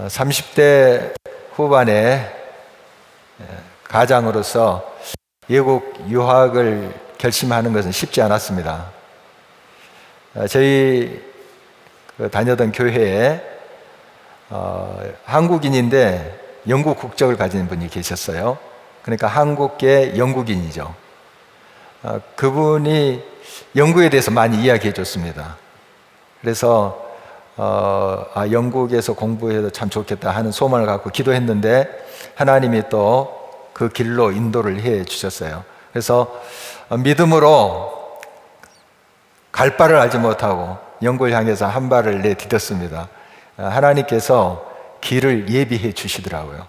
30대 후반에 가장으로서 외국 유학을 결심하는 것은 쉽지 않았습니다. 저희 다니던 교회에 한국인인데 영국 국적을 가진 분이 계셨어요. 그러니까 한국계 영국인이죠. 그분이 영국에 대해서 많이 이야기해 줬습니다. 그래서 영국에서 공부해도 참 좋겠다 하는 소망을 갖고 기도했는데 하나님이 또 그 길로 인도를 해 주셨어요. 그래서 믿음으로 갈 바를 알지 못하고 영국을 향해서 한 발을 내디뎠습니다. 하나님께서 길을 예비해 주시더라고요.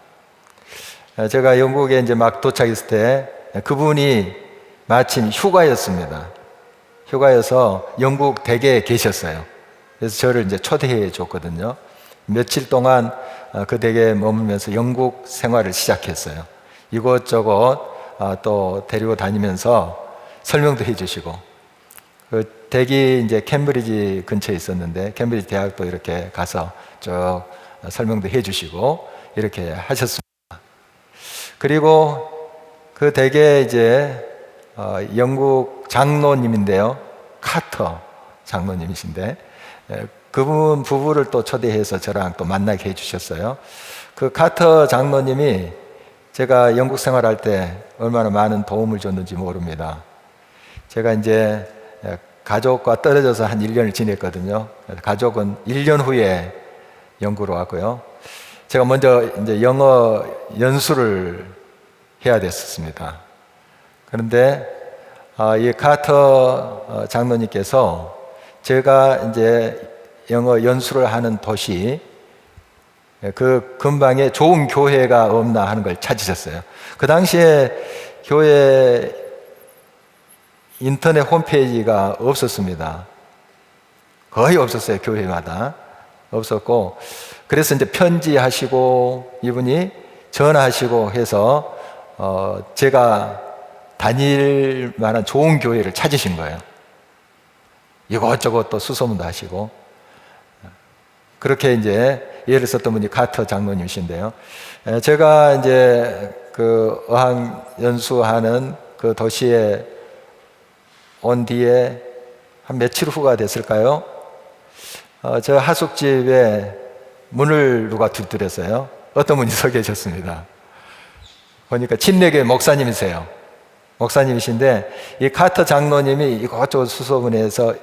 제가 영국에 이제 막 도착했을 때 그분이 마침 휴가였습니다. 휴가여서 영국 댁에 계셨어요. 그래서 저를 이제 초대해 줬거든요. 며칠 동안 그 댁에 머물면서 영국 생활을 시작했어요. 이곳저곳 또 데리고 다니면서 설명도 해 주시고, 그 댁이 이제 캠브리지 근처에 있었는데 캠브리지 대학도 이렇게 가서 쭉 설명도 해 주시고 이렇게 하셨습니다. 그리고 그 댁에 이제 영국 장로님인데요, 카터 장로님이신데 그분 부부를 또 초대해서 저랑 또 만나게 해주셨어요. 그 카터 장로님이 제가 영국 생활할 때 얼마나 많은 도움을 줬는지 모릅니다. 제가 이제 가족과 떨어져서 한 1년을 지냈거든요. 가족은 1년 후에 영국으로 왔고요. 제가 먼저 이제 영어 연수를 해야 됐었습니다. 그런데 이 카터 장로님께서 제가 이제 영어 연수를 하는 도시 그 근방에 좋은 교회가 없나 하는 걸 찾으셨어요. 그 당시에 교회 인터넷 홈페이지가 없었습니다. 거의 없었어요. 교회마다 없었고, 그래서 이제 편지하시고 이분이 전화하시고 해서 제가 다닐 만한 좋은 교회를 찾으신 거예요. 이것저것 또 수소문도 하시고, 그렇게 이제 예를 썼던 분이 카터 장로님이신데요. 제가 이제 그 어학 연수하는 그 도시에 온 뒤에 한 며칠 후가 됐을까요? 저 하숙집에 문을 누가 두드렸어요. 어떤 분이 서 계셨습니다. 보니까 침례교회 목사님이세요. 목사님이신데 이 카터 장로님이 이것저것 수소문해서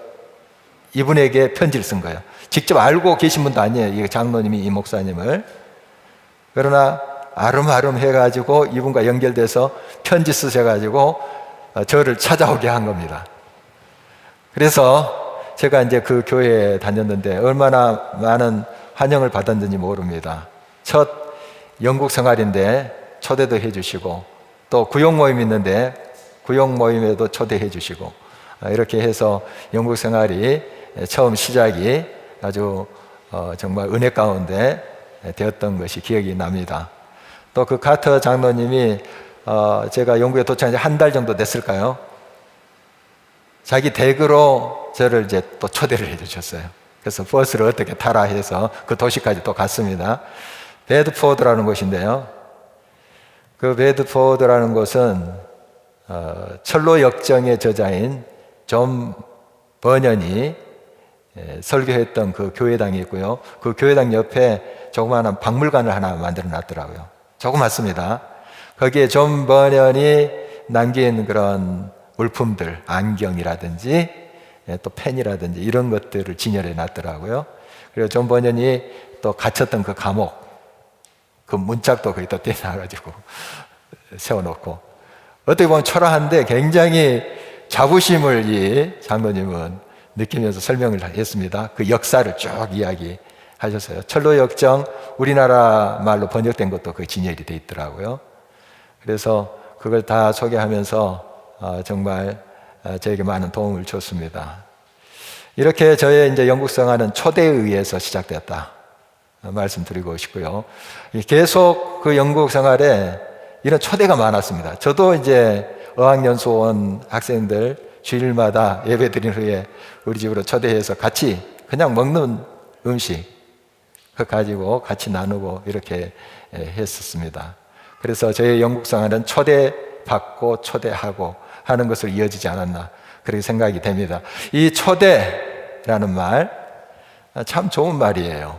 이분에게 편지를 쓴 거예요. 직접 알고 계신 분도 아니에요, 이 장로님이 이 목사님을. 그러나 아름아름 해가지고 이분과 연결돼서 편지 쓰셔가지고 저를 찾아오게 한 겁니다. 그래서 제가 이제 그 교회에 다녔는데 얼마나 많은 환영을 받았는지 모릅니다. 첫 영국 생활인데 초대도 해주시고, 또 구역 모임 있는데 구역 모임에도 초대해 주시고, 이렇게 해서 영국 생활이 처음 시작이 아주 정말 은혜 가운데 되었던 것이 기억이 납니다. 또 그 카터 장로님이 제가 영국에 도착한 지 한 달 정도 됐을까요? 자기 댁으로 저를 이제 또 초대를 해 주셨어요. 그래서 버스를 어떻게 타라 해서 그 도시까지 또 갔습니다. 베드포드라는 곳인데요. 그 베드포드라는 곳은 철로 역정의 저자인 존 버년이 설교했던 그 교회당이 있고요. 그 교회당 옆에 조그마한 박물관을 하나 만들어 놨더라고요. 조그맣습니다. 거기에 존 버년이 남긴 그런 물품들, 안경이라든지 또 펜이라든지 이런 것들을 진열해 놨더라고요. 그리고 존 버년이 또 갇혔던 그 감옥, 그 문짝도 거기다 떼놔가지고 세워놓고, 어떻게 보면 초라한데 굉장히 자부심을 이 장로님은 느끼면서 설명을 했습니다. 그 역사를 쭉 이야기하셨어요. 철로 역정, 우리나라 말로 번역된 것도 그 진열이 돼 있더라고요. 그래서 그걸 다 소개하면서 정말 저에게 많은 도움을 줬습니다. 이렇게 저의 이제 영국 생활은 초대에 의해서 시작되었다 말씀드리고 싶고요. 계속 그 영국 생활에 이런 초대가 많았습니다. 저도 이제 어학연수 온 학생들 주일마다 예배 드린 후에 우리 집으로 초대해서 같이 그냥 먹는 음식, 그 가지고 같이 나누고 이렇게 했었습니다. 그래서 저희 영국 생활은 초대받고 초대하고 하는 것으로 이어지지 않았나 그렇게 생각이 됩니다. 이 초대라는 말 참 좋은 말이에요.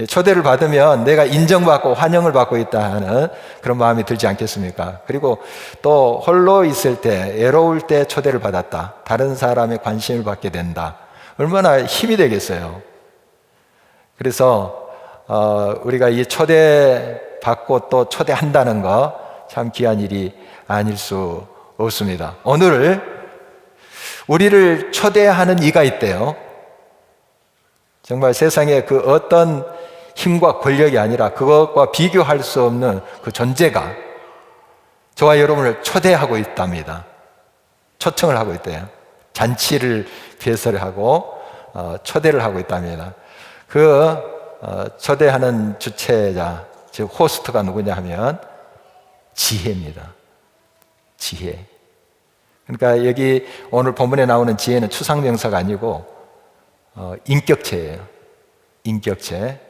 초대를 받으면 내가 인정받고 환영을 받고 있다 하는 그런 마음이 들지 않겠습니까? 그리고 또 홀로 있을 때, 외로울 때 초대를 받았다. 다른 사람의 관심을 받게 된다. 얼마나 힘이 되겠어요. 그래서 우리가 이 초대받고 또 초대한다는 거 참 귀한 일이 아닐 수 없습니다. 오늘 우리를 초대하는 이가 있대요. 정말 세상에 그 어떤 힘과 권력이 아니라 그것과 비교할 수 없는 그 존재가 저와 여러분을 초대하고 있답니다. 초청을 하고 있대요. 잔치를 개설하고 초대를 하고 있답니다. 그 초대하는 주체자, 즉 호스트가 누구냐 하면 지혜입니다. 지혜. 그러니까 여기 오늘 본문에 나오는 지혜는 추상명사가 아니고 인격체예요. 인격체.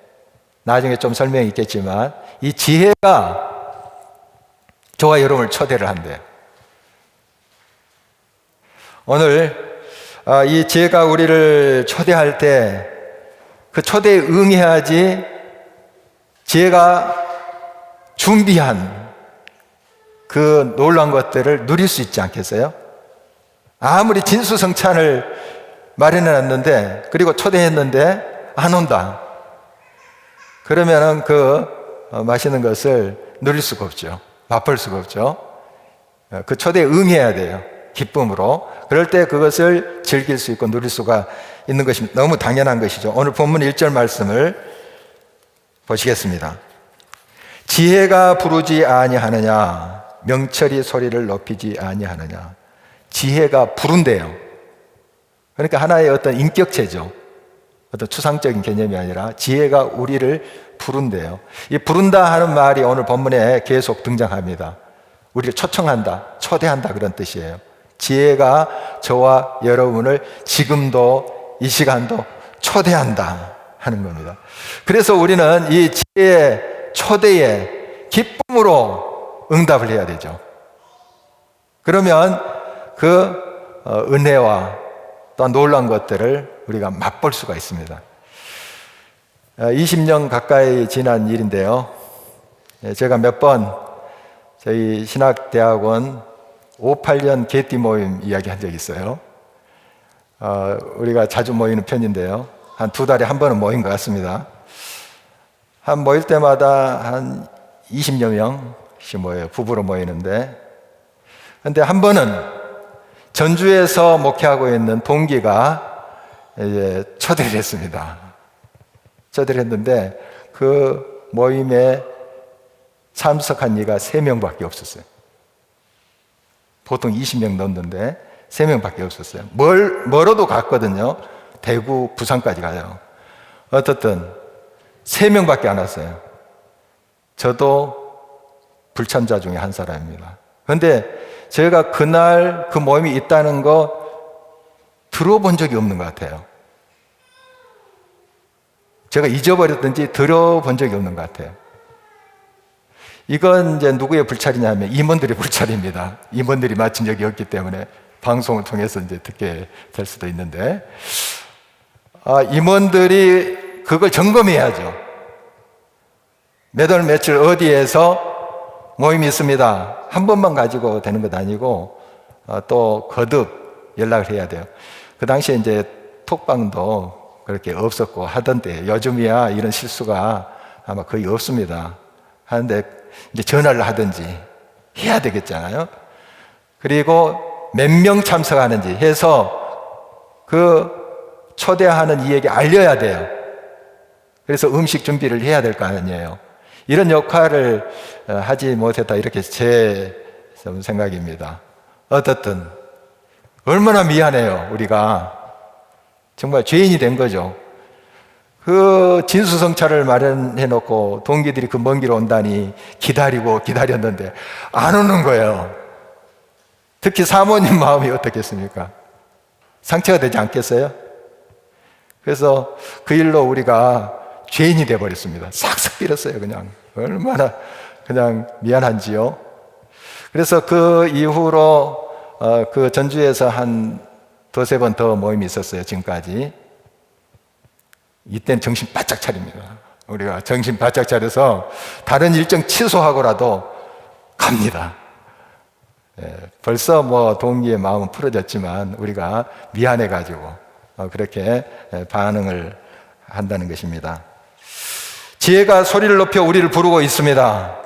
나중에 좀 설명이 있겠지만 이 지혜가 저와 여러분을 초대를 한대요. 오늘 이 지혜가 우리를 초대할 때 그 초대에 응해야지 지혜가 준비한 그 놀라운 것들을 누릴 수 있지 않겠어요? 아무리 진수성찬을 마련해놨는데 그리고 초대했는데 안 온다. 그러면은 그 맛있는 것을 누릴 수가 없죠. 맛볼 수가 없죠. 그 초대에 응해야 돼요. 기쁨으로. 그럴 때 그것을 즐길 수 있고 누릴 수가 있는 것이 너무 당연한 것이죠. 오늘 본문 1절 말씀을 보시겠습니다. 지혜가 부르지 아니하느냐, 명철이 소리를 높이지 아니하느냐. 지혜가 부른대요. 그러니까 하나의 어떤 인격체죠. 어떤 추상적인 개념이 아니라 지혜가 우리를 부른대요. 이 부른다 하는 말이 오늘 본문에 계속 등장합니다. 우리를 초청한다, 초대한다 그런 뜻이에요. 지혜가 저와 여러분을 지금도 이 시간도 초대한다 하는 겁니다. 그래서 우리는 이 지혜의 초대에 기쁨으로 응답을 해야 되죠. 그러면 그 은혜와 또 놀라운 것들을 우리가 맛볼 수가 있습니다. 20년 가까이 지난 일인데요. 제가 몇 번 저희 신학대학원 58년 개띠 모임 이야기한 적이 있어요. 우리가 자주 모이는 편인데요. 한 2달에 한 번은 모인 것 같습니다. 한 모일 때마다 한 20여 명씩 모여요. 부부로 모이는데. 근데 한 번은 전주에서 목회하고 있는 동기가 이제 초대를 했습니다. 초대를 했는데 그 모임에 참석한 이가 3명밖에 없었어요. 보통 20명 넘는데 3명밖에 없었어요. 멀어도 갔거든요. 대구, 부산까지 가요. 어떻든 3명밖에 안 왔어요. 저도 불참자 중에 한 사람입니다. 그런데 제가 그날 그 모임이 있다는 거 들어본 적이 없는 것 같아요. 제가 잊어버렸든지 들어본 적이 없는 것 같아요. 이건 이제 누구의 불찰이냐면 임원들의 불찰입니다. 임원들이 마친 적이 없기 때문에 방송을 통해서 이제 듣게 될 수도 있는데, 임원들이 그걸 점검해야죠. 몇 월 며칠 어디에서 모임이 있습니다. 한 번만 가지고 되는 것 아니고 또 거듭 연락을 해야 돼요. 그 당시에 이제 톡방도 그렇게 없었고 하던데 요즘이야 이런 실수가 아마 거의 없습니다. 하는데 이제 전화를 하든지 해야 되겠잖아요. 그리고 몇 명 참석하는지 해서 그 초대하는 이에게 알려야 돼요. 그래서 음식 준비를 해야 될 거 아니에요. 이런 역할을 하지 못했다, 이렇게 제 생각입니다. 어떻든 얼마나 미안해요. 우리가 정말 죄인이 된 거죠. 그 진수성찬을 마련해 놓고 동기들이 그 먼 길 온다니 기다리고 기다렸는데 안 오는 거예요. 특히 사모님 마음이 어떻겠습니까? 상처가 되지 않겠어요? 그래서 그 일로 우리가 죄인이 되어버렸습니다. 싹싹 빌었어요. 그냥 얼마나 그냥 미안한지요. 그래서 그 이후로 그 전주에서 한 두세 번 더 모임이 있었어요. 지금까지. 이때는 정신 바짝 차립니다. 우리가 정신 바짝 차려서 다른 일정 취소하고라도 갑니다. 벌써 뭐 동기의 마음은 풀어졌지만 우리가 미안해가지고 그렇게 반응을 한다는 것입니다. 지혜가 소리를 높여 우리를 부르고 있습니다.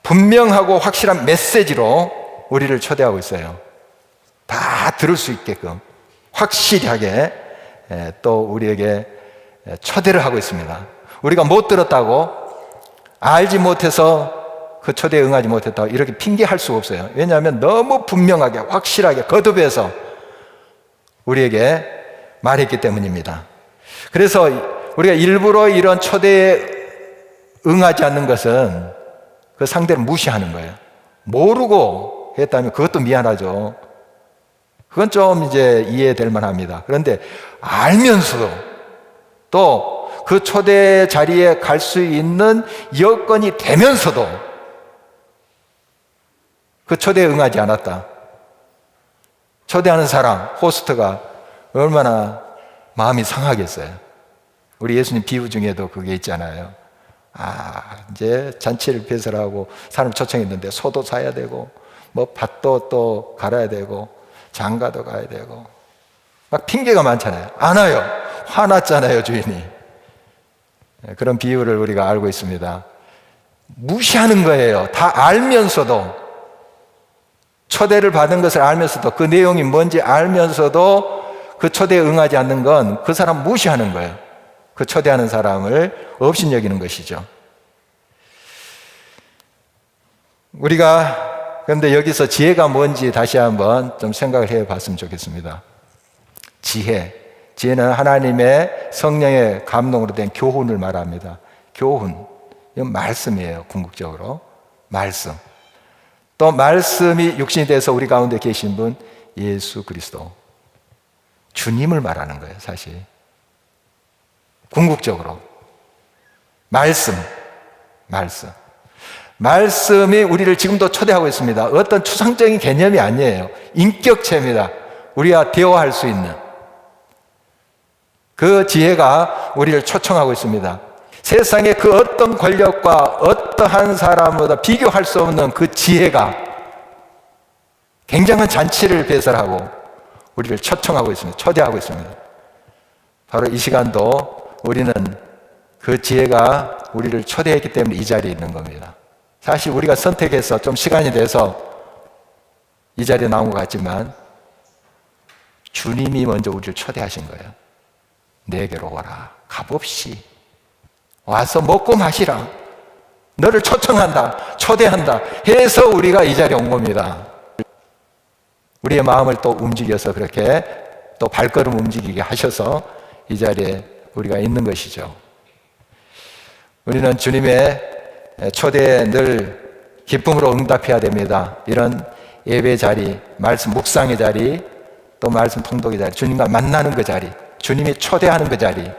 분명하고 확실한 메시지로 우리를 초대하고 있어요. 다 들을 수 있게끔 확실하게 또 우리에게 초대를 하고 있습니다. 우리가 못 들었다고, 알지 못해서 그 초대에 응하지 못했다고 이렇게 핑계할 수가 없어요. 왜냐하면 너무 분명하게 확실하게 거듭해서 우리에게 말했기 때문입니다. 그래서 우리가 일부러 이런 초대에 응하지 않는 것은 그 상대를 무시하는 거예요. 모르고 했다면 그것도 미안하죠. 그건 좀 이제 이해될 만합니다. 그런데 알면서도 또 그 초대 자리에 갈 수 있는 여건이 되면서도 그 초대에 응하지 않았다. 초대하는 사람, 호스트가 얼마나 마음이 상하겠어요. 우리 예수님 비유 중에도 그게 있잖아요. 이제 잔치를 배설하고 사람 초청했는데 소도 사야 되고 뭐 밭도 또 갈아야 되고 장가도 가야 되고 막 핑계가 많잖아요. 안 와요. 화났잖아요, 주인이. 그런 비유를 우리가 알고 있습니다. 무시하는 거예요. 다 알면서도, 초대를 받은 것을 알면서도, 그 내용이 뭔지 알면서도 그 초대에 응하지 않는 건 그 사람 무시하는 거예요. 그 초대하는 사람을 업신여기는 것이죠. 우리가 그런데 여기서 지혜가 뭔지 다시 한번 좀 생각을 해봤으면 좋겠습니다. 지혜는 하나님의 성령의 감동으로 된 교훈을 말합니다. 교훈, 이건 말씀이에요. 궁극적으로 말씀. 또 말씀이 육신이 돼서 우리 가운데 계신 분 예수 그리스도, 주님을 말하는 거예요. 사실 궁극적으로 말씀이 우리를 지금도 초대하고 있습니다. 어떤 추상적인 개념이 아니에요. 인격체입니다. 우리가 대화할 수 있는 그 지혜가 우리를 초청하고 있습니다. 세상의 그 어떤 권력과 어떠한 사람보다 비교할 수 없는 그 지혜가 굉장한 잔치를 배설하고 우리를 초청하고 있습니다. 초대하고 있습니다. 바로 이 시간도 우리는 그 지혜가 우리를 초대했기 때문에 이 자리에 있는 겁니다. 사실 우리가 선택해서 좀 시간이 돼서 이 자리에 나온 것 같지만 주님이 먼저 우리를 초대하신 거예요. 내게로 와라. 값없이 와서 먹고 마시라. 너를 초청한다, 초대한다 해서 우리가 이 자리에 온 겁니다. 우리의 마음을 또 움직여서 그렇게 또 발걸음 움직이게 하셔서 이 자리에 우리가 있는 것이죠. 우리는 주님의 초대에 늘 기쁨으로 응답해야 됩니다. 이런 예배 자리, 말씀 묵상의 자리, 또 말씀 통독의 자리, 주님과 만나는 그 자리, 주님이 초대하는 그 자리,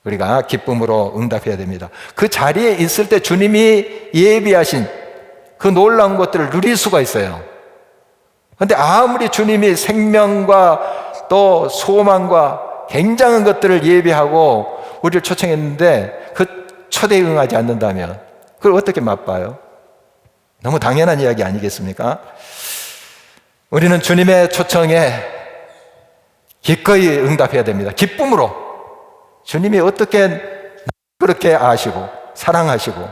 우리가 기쁨으로 응답해야 됩니다. 그 자리에 있을 때 주님이 예비하신 그 놀라운 것들을 누릴 수가 있어요. 그런데 아무리 주님이 생명과 또 소망과 굉장한 것들을 예비하고 우리를 초청했는데 그 초대에 응하지 않는다면 그걸 어떻게 맛봐요? 너무 당연한 이야기 아니겠습니까? 우리는 주님의 초청에 기꺼이 응답해야 됩니다. 기쁨으로. 주님이 어떻게 그렇게 아시고 사랑하시고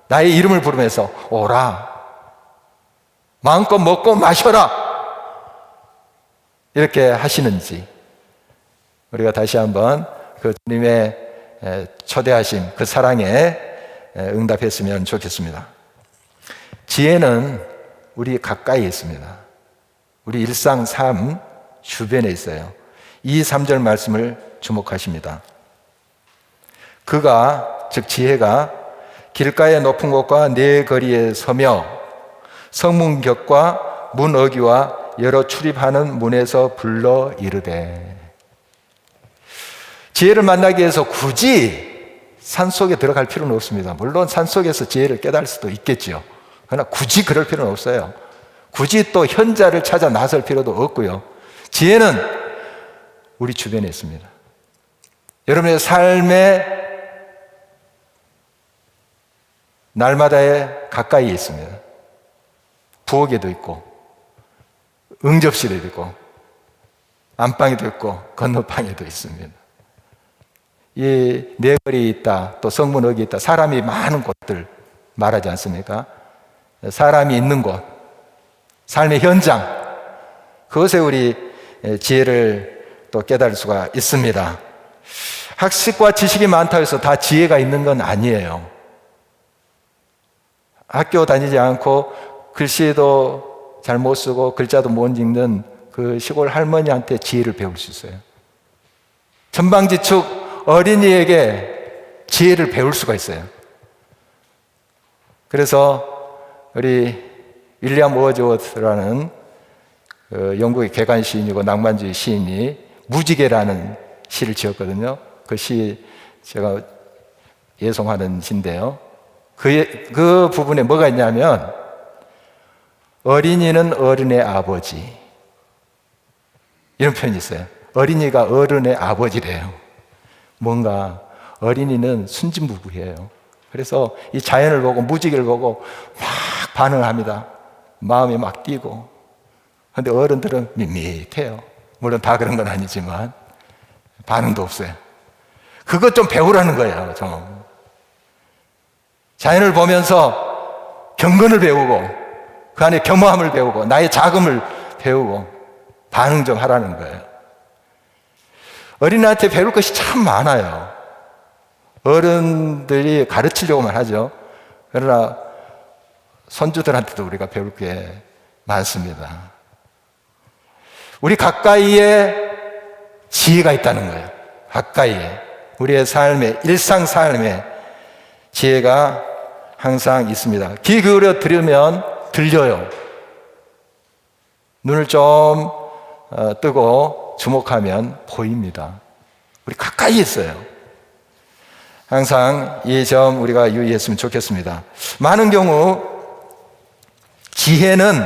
나의 이름을 부르면서 오라, 마음껏 먹고 마셔라 이렇게 하시는지 우리가 다시 한번 그 주님의 초대하심, 그 사랑에 응답했으면 좋겠습니다. 지혜는 우리 가까이 있습니다. 우리 일상 삶 주변에 있어요. 이 3절 말씀을 주목하십니다. 그가, 즉 지혜가 길가의 높은 곳과 내 거리에 서며 성문 곁과 문 어귀와 여러 출입하는 문에서 불러 이르되. 지혜를 만나기 위해서 굳이 산속에 들어갈 필요는 없습니다. 물론 산속에서 지혜를 깨달을 수도 있겠죠. 그러나 굳이 그럴 필요는 없어요. 굳이 또 현자를 찾아 나설 필요도 없고요. 지혜는 우리 주변에 있습니다. 여러분의 삶의 날마다의 가까이에 있습니다. 부엌에도 있고, 응접실에도 있고, 안방에도 있고, 건너방에도 있습니다. 이 내거리에 있다, 또 성문역에 있다, 사람이 많은 곳들 말하지 않습니까? 사람이 있는 곳, 삶의 현장, 그것에 우리 지혜를 또 깨달을 수가 있습니다. 학식과 지식이 많다고 해서 다 지혜가 있는 건 아니에요. 학교 다니지 않고 글씨도 잘 못 쓰고 글자도 못 읽는 그 시골 할머니한테 지혜를 배울 수 있어요. 천방지축 어린이에게 지혜를 배울 수가 있어요. 그래서 우리 윌리엄 워즈워스라는 그 영국의 개관 시인이고 낭만주의 시인이 무지개라는 시를 지었거든요. 그 시 제가 예송하는 시인데요. 그 부분에 뭐가 있냐면 어린이는 어른의 아버지, 이런 표현이 있어요. 어린이가 어른의 아버지래요. 뭔가 어린이는 순진무구해요. 그래서 이 자연을 보고 무지개를 보고 막 반응합니다. 마음이 막 뛰고. 그런데 어른들은 밋밋해요. 물론 다 그런 건 아니지만 반응도 없어요. 그것 좀 배우라는 거예요. 좀 자연을 보면서 경건을 배우고 그 안에 겸허함을 배우고 나의 자금을 배우고 반응 좀 하라는 거예요. 어린이한테 배울 것이 참 많아요. 어른들이 가르치려고만 하죠. 그러나 손주들한테도 우리가 배울 게 많습니다. 우리 가까이에 지혜가 있다는 거예요. 가까이에. 우리의 삶에, 일상 삶에 지혜가 항상 있습니다. 귀 기울여 들으면 들려요. 눈을 좀 뜨고 주목하면 보입니다. 우리 가까이 있어요. 항상 이 점 우리가 유의했으면 좋겠습니다. 많은 경우 지혜는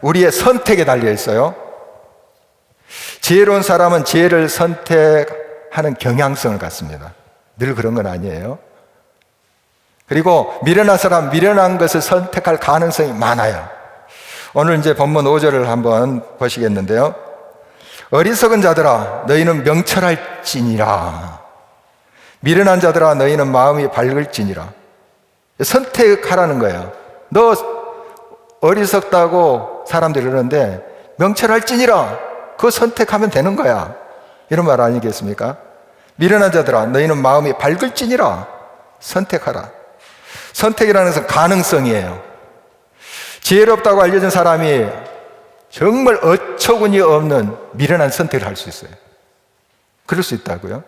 우리의 선택에 달려 있어요. 지혜로운 사람은 지혜를 선택하는 경향성을 갖습니다. 늘 그런 건 아니에요. 그리고 미련한 사람, 미련한 것을 선택할 가능성이 많아요. 오늘 이제 본문 5절을 한번 보시겠는데요. 어리석은 자들아, 너희는 명철할지니라. 미련한 자들아, 너희는 마음이 밝을지니라. 선택하라는 거예요. 너 어리석다고 사람들이 그러는데 명철할지니라. 그거 선택하면 되는 거야. 이런 말 아니겠습니까? 미련한 자들아, 너희는 마음이 밝을지니라. 선택하라. 선택이라는 것은 가능성이에요. 지혜롭다고 알려진 사람이 정말 어처구니 없는 미련한 선택을 할 수 있어요. 그럴 수 있다고요.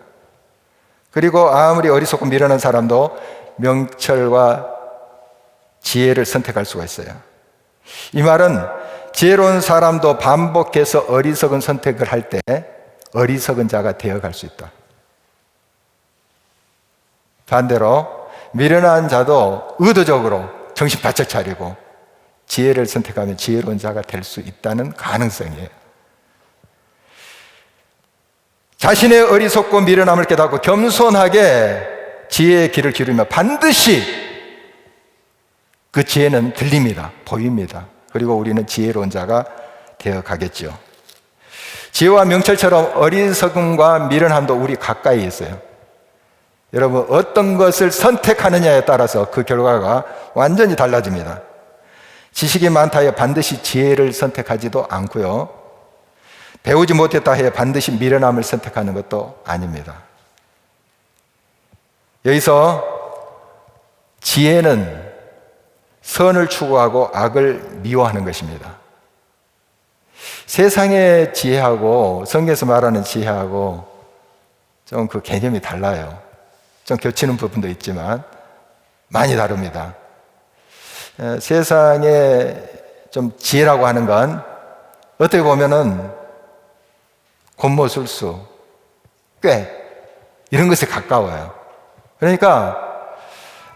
그리고 아무리 어리석고 미련한 사람도 명철과 지혜를 선택할 수가 있어요. 이 말은 지혜로운 사람도 반복해서 어리석은 선택을 할 때 어리석은 자가 되어갈 수 있다. 반대로 미련한 자도 의도적으로 정신 바짝 차리고 지혜를 선택하면 지혜로운 자가 될 수 있다는 가능성이에요. 자신의 어리석고 미련함을 깨닫고 겸손하게 지혜의 길을 기르면 반드시 그 지혜는 들립니다. 보입니다. 그리고 우리는 지혜로운 자가 되어 가겠죠. 지혜와 명철처럼 어리석음과 미련함도 우리 가까이 있어요. 여러분, 어떤 것을 선택하느냐에 따라서 그 결과가 완전히 달라집니다. 지식이 많다 해 반드시 지혜를 선택하지도 않고요. 배우지 못했다 해 반드시 미련함을 선택하는 것도 아닙니다. 여기서 지혜는 선을 추구하고 악을 미워하는 것입니다. 세상의 지혜하고 성경에서 말하는 지혜하고 좀 그 개념이 달라요. 좀 겹치는 부분도 있지만 많이 다릅니다. 세상에 좀 지혜라고 하는 건 어떻게 보면은 곤모술수, 꽤 이런 것에 가까워요. 그러니까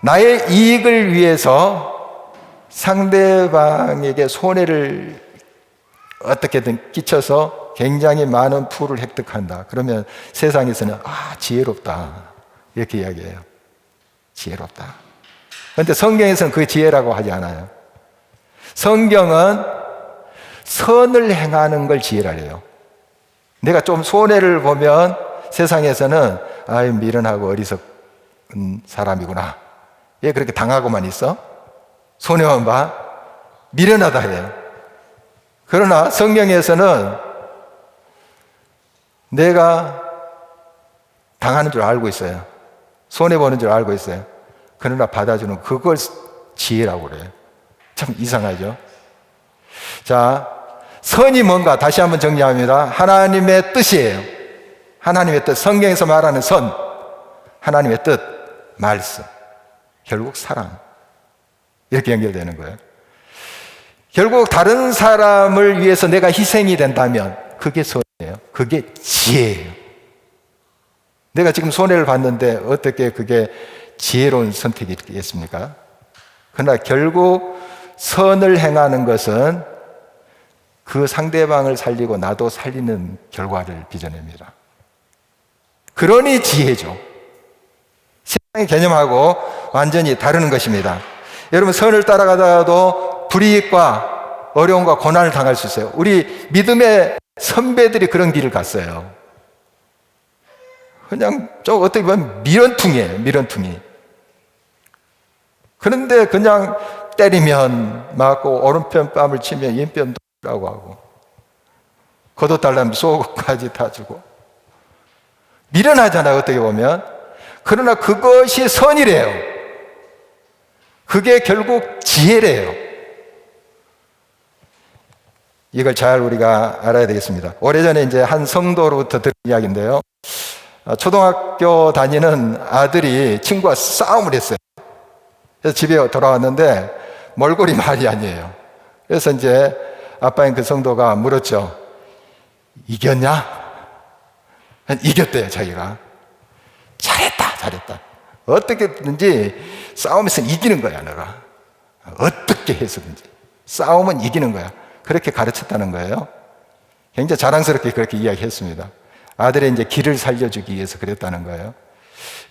나의 이익을 위해서 상대방에게 손해를 어떻게든 끼쳐서 굉장히 많은 부를 획득한다. 그러면 세상에서는 지혜롭다 이렇게 이야기해요. 지혜롭다. 그런데 성경에서는 그 지혜라고 하지 않아요. 성경은 선을 행하는 걸 지혜라래요. 내가 좀 손해를 보면 세상에서는 미련하고 어리석은 사람이구나. 얘 그렇게 당하고만 있어? 손해만 봐? 미련하다 해요. 그러나 성경에서는 내가 당하는 줄 알고 있어요. 손해보는 줄 알고 있어요. 그러나 받아주는 그걸 지혜라고 그래요. 참 이상하죠? 자, 선이 뭔가 다시 한번 정리합니다. 하나님의 뜻이에요. 하나님의 뜻, 성경에서 말하는 선, 하나님의 뜻, 말씀, 결국 사랑, 이렇게 연결되는 거예요. 결국 다른 사람을 위해서 내가 희생이 된다면 그게 선이에요. 그게 지혜예요. 내가 지금 손해를 봤는데 어떻게 그게 지혜로운 선택이겠습니까? 그러나 결국 선을 행하는 것은 그 상대방을 살리고 나도 살리는 결과를 빚어냅니다. 그러니 지혜죠. 세상의 개념하고 완전히 다른 것입니다. 여러분, 선을 따라가다가도 불이익과 어려움과 고난을 당할 수 있어요. 우리 믿음의 선배들이 그런 길을 갔어요. 그냥 좀 어떻게 보면 미련퉁이에요. 미련퉁이. 그런데 그냥 때리면 맞고 오른편 뺨을 치면 왼편도 라고 하고 거둬달라면 속까지 다 주고 미련하잖아요. 어떻게 보면. 그러나 그것이 선이래요. 그게 결국 지혜래요. 이걸 잘 우리가 알아야 되겠습니다. 오래전에 이제 한 성도로부터 들은 이야기인데요. 초등학교 다니는 아들이 친구와 싸움을 했어요. 그래서 집에 돌아왔는데 몰골이 말이 아니에요. 그래서 이제 아빠인 그 성도가 물었죠. 이겼냐? 이겼대요, 자기가. 잘했다. 어떻게든지 싸움에서 이기는 거야, 너가. 어떻게 해서든지. 싸움은 이기는 거야. 그렇게 가르쳤다는 거예요. 굉장히 자랑스럽게 그렇게 이야기했습니다. 아들의 이제 길을 살려주기 위해서 그랬다는 거예요.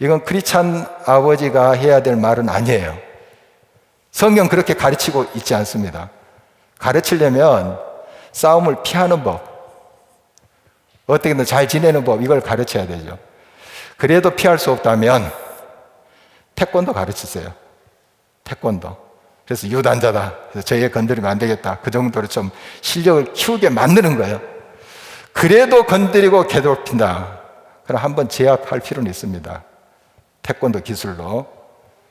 이건 크리스찬 아버지가 해야 될 말은 아니에요. 성경 그렇게 가르치고 있지 않습니다. 가르치려면 싸움을 피하는 법, 어떻게든 잘 지내는 법, 이걸 가르쳐야 되죠. 그래도 피할 수 없다면 태권도 가르치세요. 태권도. 그래서 유단자다. 그래서 저에 건드리면 안 되겠다. 그 정도로 좀 실력을 키우게 만드는 거예요. 그래도 건드리고 괴롭힌다. 그럼 한번 제압할 필요는 있습니다. 태권도 기술로.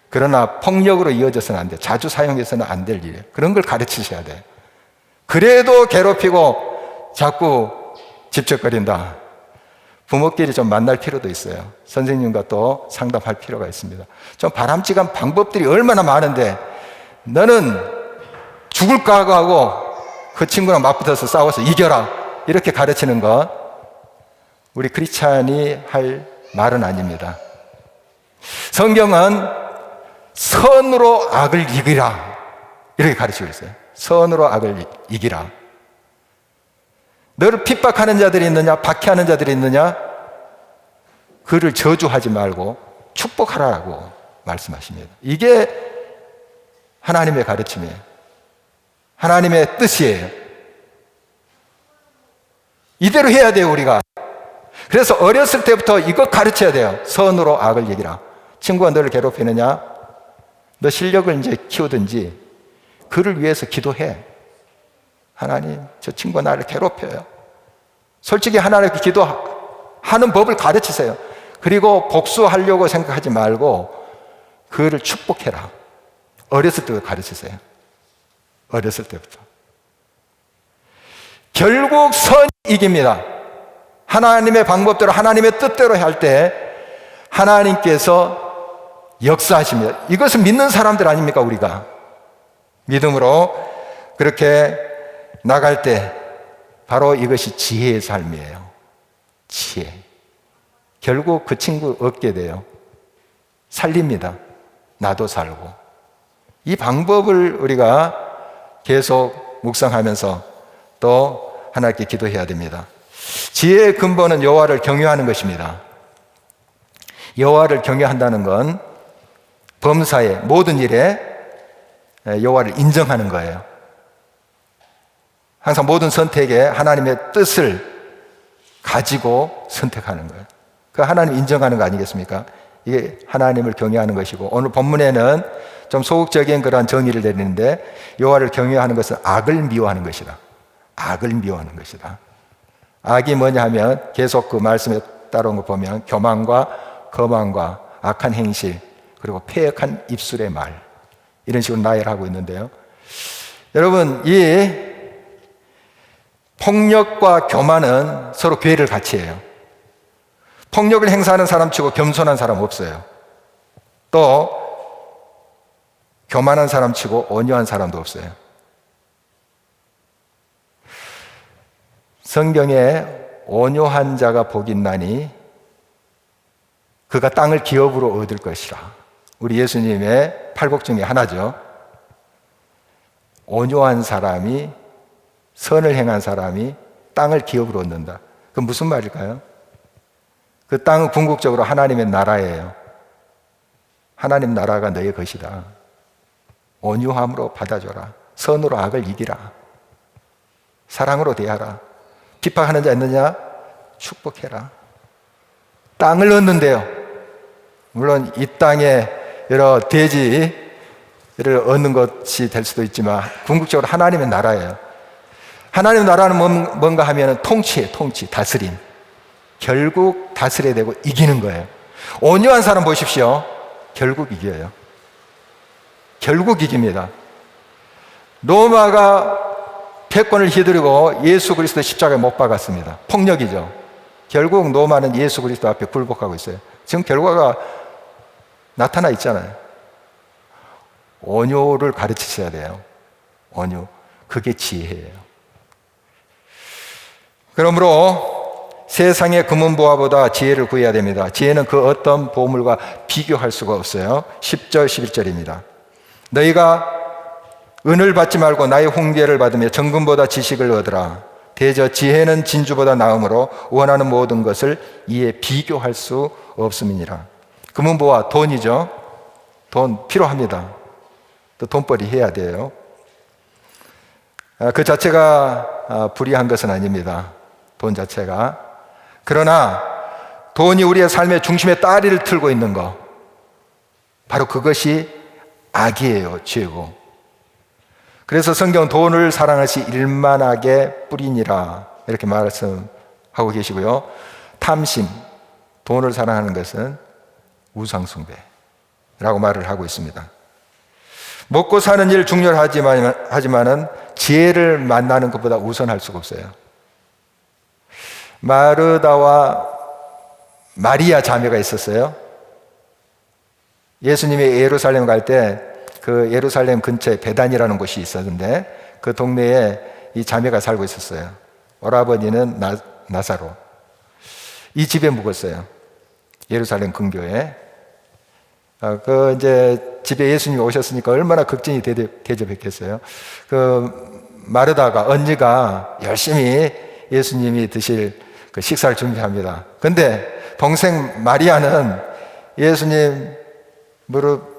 그러나 폭력으로 이어져서는 안 돼. 자주 사용해서는 안 될 일이에요. 그런 걸 가르치셔야 돼요. 그래도 괴롭히고 자꾸 집적거린다. 부모끼리 좀 만날 필요도 있어요. 선생님과 또 상담할 필요가 있습니다. 좀 바람직한 방법들이 얼마나 많은데 너는 죽을 각오하고 그 친구랑 맞붙어서 싸워서 이겨라. 이렇게 가르치는 것 우리 크리스찬이 할 말은 아닙니다. 성경은 선으로 악을 이기라 이렇게 가르치고 있어요. 선으로 악을 이기라. 너를 핍박하는 자들이 있느냐, 박해하는 자들이 있느냐, 그를 저주하지 말고 축복하라고 말씀하십니다. 이게 하나님의 가르침이에요. 하나님의 뜻이에요. 이대로 해야 돼요, 우리가. 그래서 어렸을 때부터 이거 가르쳐야 돼요. 선으로 악을 이기라. 친구가 너를 괴롭히느냐, 너 실력을 이제 키우든지 그를 위해서 기도해. 하나님, 저 친구가 나를 괴롭혀요. 솔직히 하나님께 기도하는 법을 가르치세요. 그리고 복수하려고 생각하지 말고 그를 축복해라. 어렸을 때부터 가르치세요. 어렸을 때부터. 결국 선이 이깁니다. 하나님의 방법대로, 하나님의 뜻대로 할 때 하나님께서 역사하십니다. 이것을 믿는 사람들 아닙니까, 우리가? 믿음으로 그렇게 나갈 때 바로 이것이 지혜의 삶이에요. 지혜. 결국 그 친구 얻게 돼요. 살립니다. 나도 살고. 이 방법을 우리가 계속 묵상하면서 또 하나님께 기도해야 됩니다. 지혜의 근본은 여호와를 경외하는 것입니다. 여호와를 경외한다는 건 범사의 모든 일에 여호와를 인정하는 거예요. 항상 모든 선택에 하나님의 뜻을 가지고 선택하는 거예요. 그 하나님 인정하는 거 아니겠습니까? 이게 하나님을 경외하는 것이고, 오늘 본문에는 좀 소극적인 그러한 정의를 내리는데, 여호와를 경외하는 것은 악을 미워하는 것이다. 악을 미워하는 것이다. 악이 뭐냐 하면 계속 그 말씀에 따라온 거 보면 교만과 거만과 악한 행실, 그리고 패역한 입술의 말, 이런 식으로 나열하고 있는데요. 여러분, 이 폭력과 교만은 서로 괴를 같이 해요. 폭력을 행사하는 사람 치고 겸손한 사람 없어요. 또 교만한 사람 치고 온유한 사람도 없어요. 성경에 온유한 자가 복이 있나니 그가 땅을 기업으로 얻을 것이라. 우리 예수님의 팔복 중에 하나죠. 온유한 사람이, 선을 행한 사람이 땅을 기업으로 얻는다. 그건 무슨 말일까요? 그 땅은 궁극적으로 하나님의 나라예요. 하나님 나라가 너의 것이다. 온유함으로 받아줘라. 선으로 악을 이기라. 사랑으로 대하라. 비판하는 자 있느냐? 축복해라. 땅을 얻는데요. 물론 이 땅에 여러 대지를 얻는 것이 될 수도 있지만 궁극적으로 하나님의 나라예요. 하나님의 나라는 뭔가 하면 통치예요. 통치, 다스림. 결국 다스려야 되고 이기는 거예요. 온유한 사람 보십시오. 결국 이겨요. 결국 이깁니다. 로마가 패권을 휘두르고 예수 그리스도 십자가에 못 박았습니다. 폭력이죠. 결국 로마는 예수 그리스도 앞에 굴복하고 있어요. 지금 결과가 나타나 있잖아요. 온유를 가르치셔야 돼요. 온유. 그게 지혜예요. 그러므로 세상의 금은보화보다 지혜를 구해야 됩니다. 지혜는 그 어떤 보물과 비교할 수가 없어요. 10절 11절입니다. 너희가 은을 받지 말고 나의 훈계를 받으며 정금보다 지식을 얻으라. 대저 지혜는 진주보다 나음으로 원하는 모든 것을 이에 비교할 수 없음이니라. 금은보화, 돈이죠. 돈 필요합니다. 또 돈벌이 해야 돼요. 그 자체가 불이한 것은 아닙니다. 돈 자체가. 그러나 돈이 우리의 삶의 중심에 따리를 틀고 있는 것, 바로 그것이 악이에요. 죄고. 그래서 성경 돈을 사랑하시 일만하게 뿌리니라 이렇게 말씀하고 계시고요. 탐심, 돈을 사랑하는 것은 우상숭배라고 말을 하고 있습니다. 먹고 사는 일 중요하지만은 지혜를 만나는 것보다 우선할 수가 없어요. 마르다와 마리아 자매가 있었어요. 예수님이 예루살렘 갈 때 그 예루살렘 근처에 베단이라는 곳이 있었는데 그 동네에 이 자매가 살고 있었어요. 오라버니는 나사로. 이 집에 묵었어요. 예루살렘 근교에. 이제 집에 예수님이 오셨으니까 얼마나 극진히 대접했겠어요. 그 마르다가, 언니가 열심히 예수님이 드실 그 식사를 준비합니다. 근데 동생 마리아는 예수님 무릎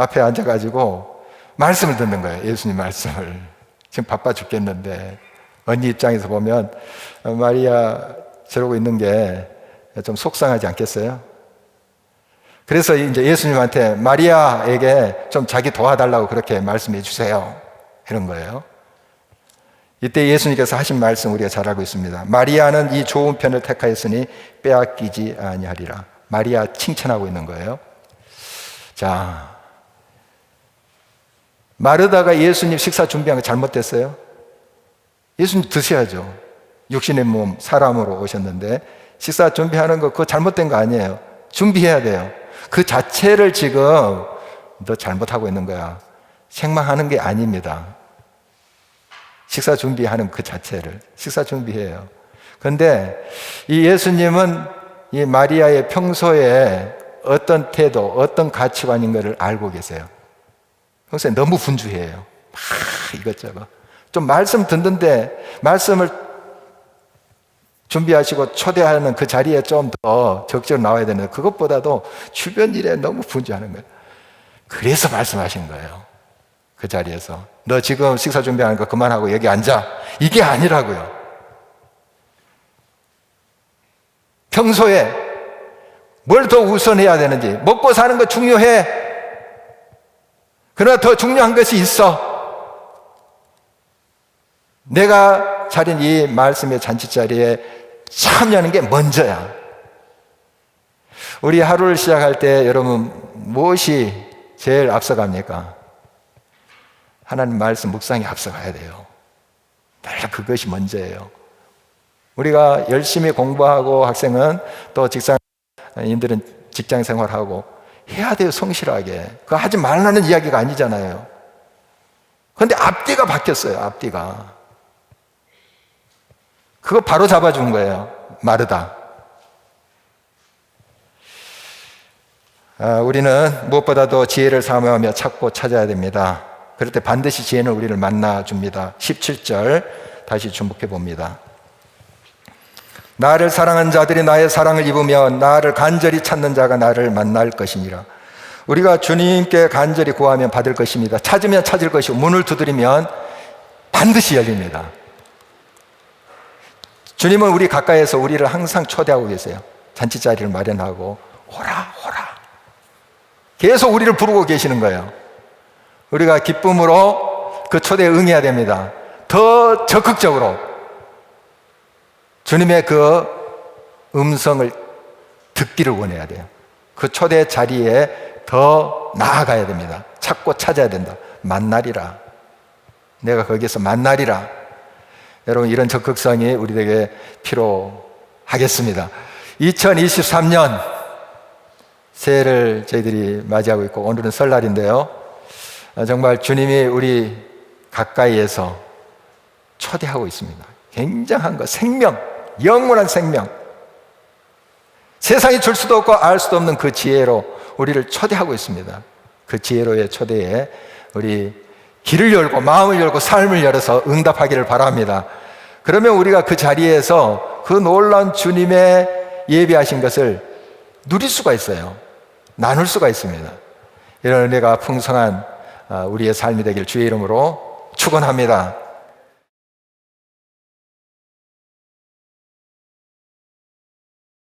앞에 앉아가지고 말씀을 듣는 거예요. 예수님 말씀을. 지금 바빠 죽겠는데 언니 입장에서 보면 마리아 저러고 있는 게 좀 속상하지 않겠어요? 그래서 이제 예수님한테 마리아에게 좀 자기 도와달라고 그렇게 말씀해 주세요. 이런 거예요. 이때 예수님께서 하신 말씀 우리가 잘 알고 있습니다. 마리아는 이 좋은 편을 택하였으니 빼앗기지 아니하리라. 마리아 칭찬하고 있는 거예요. 자, 마르다가 예수님 식사 준비한 거 잘못됐어요? 예수님 드셔야죠. 육신의 몸, 사람으로 오셨는데 식사 준비하는 거 그거 잘못된 거 아니에요. 준비해야 돼요. 그 자체를 지금 너 잘못하고 있는 거야. 책망하는 게 아닙니다. 식사 준비하는 그 자체를. 식사 준비해요. 그런데 이 예수님은 이 마리아의 평소에 어떤 태도, 어떤 가치관인 것을 알고 계세요. 평소에 너무 분주해요. 막 이것저것. 좀 말씀 듣는데 말씀을 준비하시고 초대하는 그 자리에 좀 더 적극적으로 나와야 되는데 그것보다도 주변 일에 너무 분주하는 거예요. 그래서 말씀하신 거예요. 그 자리에서. 너 지금 식사 준비하는 거 그만하고 여기 앉아. 이게 아니라고요. 평소에 뭘 더 우선해야 되는지, 먹고 사는 거 중요해. 그러나 더 중요한 것이 있어. 내가 차린 이 말씀의 잔치자리에 참여하는 게 먼저야. 우리 하루를 시작할 때 여러분 무엇이 제일 앞서갑니까? 하나님 말씀 묵상이 앞서가야 돼요. 늘 그것이 먼저예요. 우리가 열심히 공부하고 학생은 또 직장인들은 직장 생활하고 해야 돼요. 성실하게. 그거 하지 말라는 이야기가 아니잖아요. 그런데 앞뒤가 바뀌었어요. 앞뒤가. 그거 바로 잡아준 거예요. 마르다. 우리는 무엇보다도 지혜를 사모하며 찾고 찾아야 됩니다. 그럴 때 반드시 지혜는 우리를 만나줍니다. 17절 다시 중복해 봅니다. 나를 사랑하는 자들이 나의 사랑을 입으면 나를 간절히 찾는 자가 나를 만날 것이니라. 우리가 주님께 간절히 구하면 받을 것입니다. 찾으면 찾을 것이고 문을 두드리면 반드시 열립니다. 주님은 우리 가까이에서 우리를 항상 초대하고 계세요. 잔치자리를 마련하고 오라 오라 계속 우리를 부르고 계시는 거예요. 우리가 기쁨으로 그 초대에 응해야 됩니다. 더 적극적으로 주님의 그 음성을 듣기를 원해야 돼요. 그 초대 자리에 더 나아가야 됩니다. 찾고 찾아야 된다. 만나리라. 내가 거기에서 만나리라. 여러분 이런 적극성이 우리에게 필요하겠습니다. 2023년 새해를 저희들이 맞이하고 있고 오늘은 설날인데요. 정말 주님이 우리 가까이에서 초대하고 있습니다. 굉장한 것, 생명, 영원한 생명. 세상이 줄 수도 없고 알 수도 없는 그 지혜로 우리를 초대하고 있습니다. 그 지혜로의 초대에 우리 길을 열고 마음을 열고 삶을 열어서 응답하기를 바랍니다. 그러면 우리가 그 자리에서 그 놀라운 주님의 예비하신 것을 누릴 수가 있어요. 나눌 수가 있습니다. 이런 은혜가 풍성한 우리의 삶이 되길 주의 이름으로 축원합니다.